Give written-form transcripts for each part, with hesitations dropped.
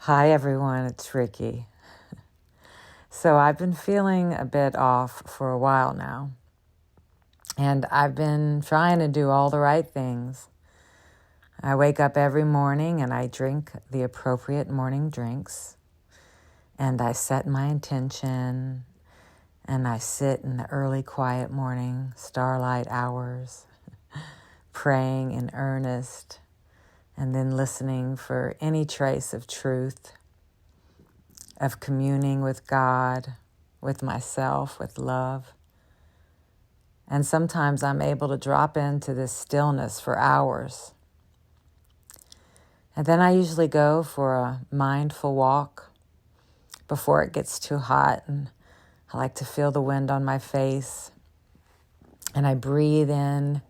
Hi everyone, it's Ricky. So I've been feeling a bit off for a while now, and I've been trying to do all the right things. I wake up every morning and I drink the appropriate morning drinks, and I set my intention, and I sit in the early quiet morning starlight hours, praying in earnest, and then listening for any trace of truth, of communing with God, with myself, with love. And sometimes I'm able to drop into this stillness for hours. And then I usually go for a mindful walk before it gets too hot, and I like to feel the wind on my face. And I breathe in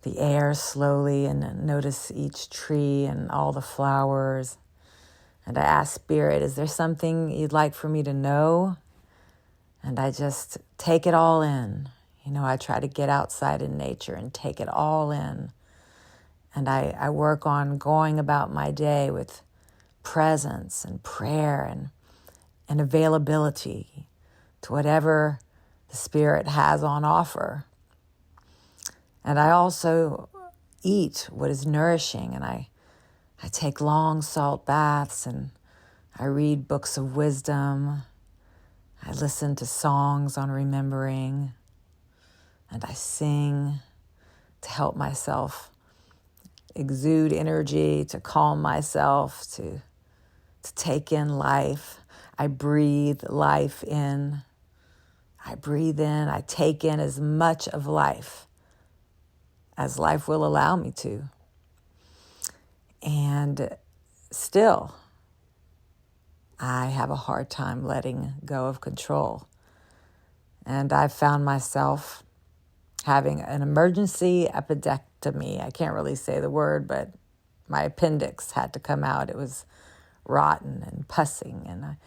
the air slowly and notice each tree and all the flowers. And I ask Spirit, is there something you'd like for me to know? And I just take it all in. I try to get outside in nature and take it all in. And I work on going about my day with presence and prayer and availability to whatever the Spirit has on offer. And I also eat what is nourishing, and I take long salt baths, and I read books of wisdom. I listen to songs on remembering, and I sing to help myself exude energy, to calm myself, to take in life. I breathe life in. I breathe in. I take in as much of life as life will allow me to. And still, I have a hard time letting go of control. And I've found myself having an emergency appendectomy. I can't really say the word, but my appendix had to come out. It was rotten and pussing, and I'm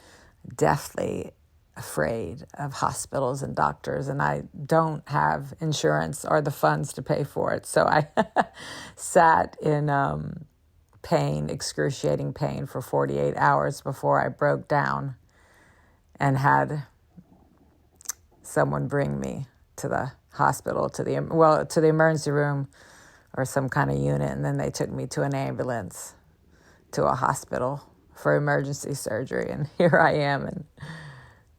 deathly afraid of hospitals and doctors, and I don't have insurance or the funds to pay for it. So I sat in pain, excruciating pain, for 48 hours before I broke down and had someone bring me to the hospital, to the emergency room or some kind of unit, and then they took me to an ambulance to a hospital for emergency surgery. And here I am, and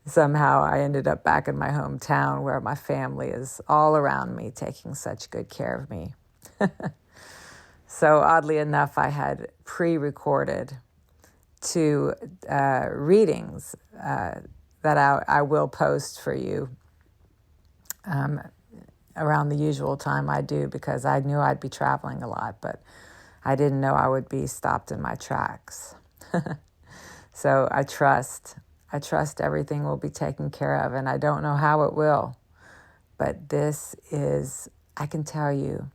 somehow I ended up back in my hometown where my family is all around me, taking such good care of me. So oddly enough, I had pre-recorded 2 readings that I will post for you around the usual time I do, because I knew I'd be traveling a lot, but I didn't know I would be stopped in my tracks. So I trust everything will be taken care of, and I don't know how it will, but this is, I can tell you,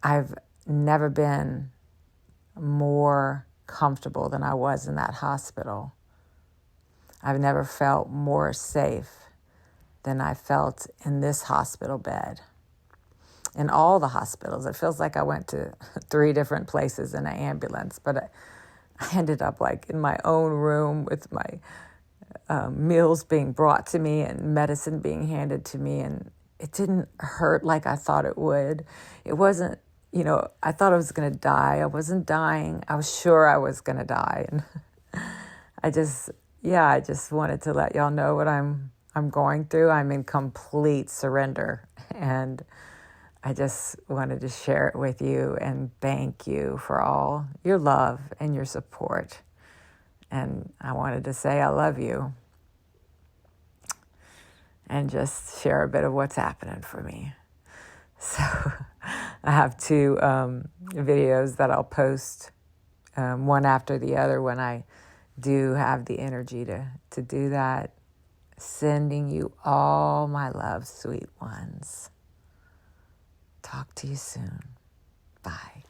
I've never been more comfortable than I was in that hospital. I've never felt more safe than I felt in this hospital bed. In all the hospitals, it feels like I went to 3 different places in an ambulance, but I ended up like in my own room with my meals being brought to me and medicine being handed to me, and it didn't hurt like I thought it would. It wasn't, I thought I was going to die. I wasn't dying. I was sure I was going to die. And I just wanted to let y'all know what I'm going through. I'm in complete surrender, and I just wanted to share it with you and thank you for all your love and your support. And I wanted to say I love you and just share a bit of what's happening for me. So I have 2 videos that I'll post one after the other when I do have the energy to do that. Sending you all my love, sweet ones. Talk to you soon. Bye.